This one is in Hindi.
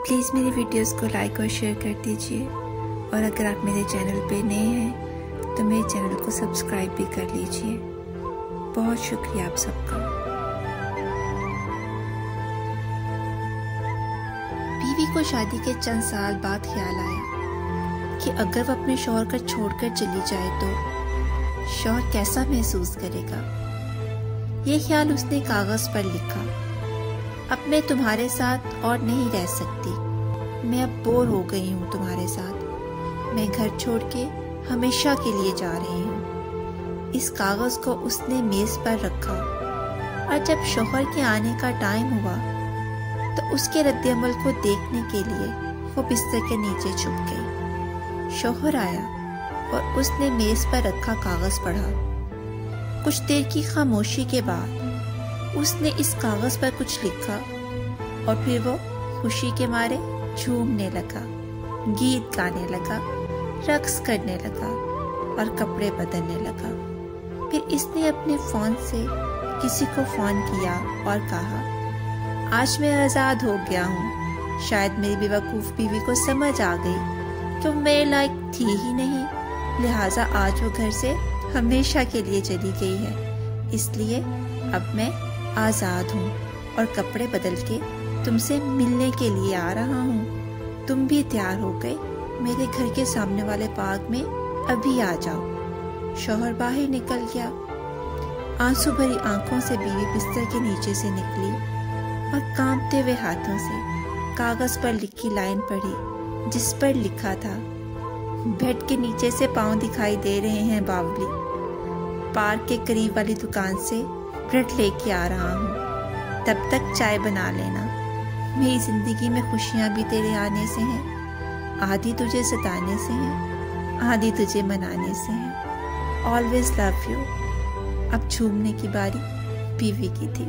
प्लीज़ मेरी वीडियोस को लाइक और शेयर कर दीजिए, और अगर आप मेरे चैनल पे नए हैं तो मेरे चैनल को सब्सक्राइब भी कर लीजिए। बहुत शुक्रिया आप सबका। बीवी को शादी के चंद साल बाद ख्याल आया कि अगर वह अपने शौहर को छोड़कर चली जाए तो शौहर कैसा महसूस करेगा। ये ख्याल उसने कागज पर लिखा, अब मैं तुम्हारे साथ और नहीं रह सकती। मैं अब बोर हो गई हूँ तुम्हारे साथ। मैं घर छोड़ के हमेशा के लिए जा रही हूँ। इस कागज को उसने मेज पर रखा, और जब शौहर के आने का टाइम हुआ तो उसके रद्द-ए-अमल को देखने के लिए वो बिस्तर के नीचे छुप गई। शौहर आया और उसने मेज पर रखा कागज पढ़ा। कुछ देर की खामोशी के बाद उसने इस कागज पर कुछ लिखा, और फिर वो खुशी के मारे झूमने लगा, गीत गाने लगा, रक्स करने लगा और कपड़े बदलने लगा। फिर इसने अपने फोन से किसी को फोन किया और कहा, आज मैं आज़ाद हो गया हूँ। शायद मेरी बेवकूफ़ बीवी को समझ आ गई कि वो मेरे लायक थी ही नहीं, लिहाजा आज वो घर से हमेशा के लिए चली गई है। इसलिए अब मैं आज़ाद हूँ और कपड़े बदल के तुमसे मिलने के लिए आ रहा हूँ। तुम भी तैयार हो गए, मेरे घर के सामने वाले पार्क में अभी आ जाओ। शौहर बाहर निकल गया। आंसू भरी आंखों से बीवी बिस्तर के नीचे से निकली और कांपते हुए हाथों से कागज पर लिखी लाइन पढ़ी, जिस पर लिखा था, बेड के नीचे से पाँव दिखाई दे रहे हैं बावली। पार्क के करीब वाली दुकान से ब्रेड लेके आ रहा हूँ, तब तक चाय बना लेना। मेरी जिंदगी में खुशियाँ भी तेरे आने से हैं, आधी तुझे सताने से हैं, आधी तुझे मनाने से हैं। Always love you. अब झूमने की बारी बीवी की थी।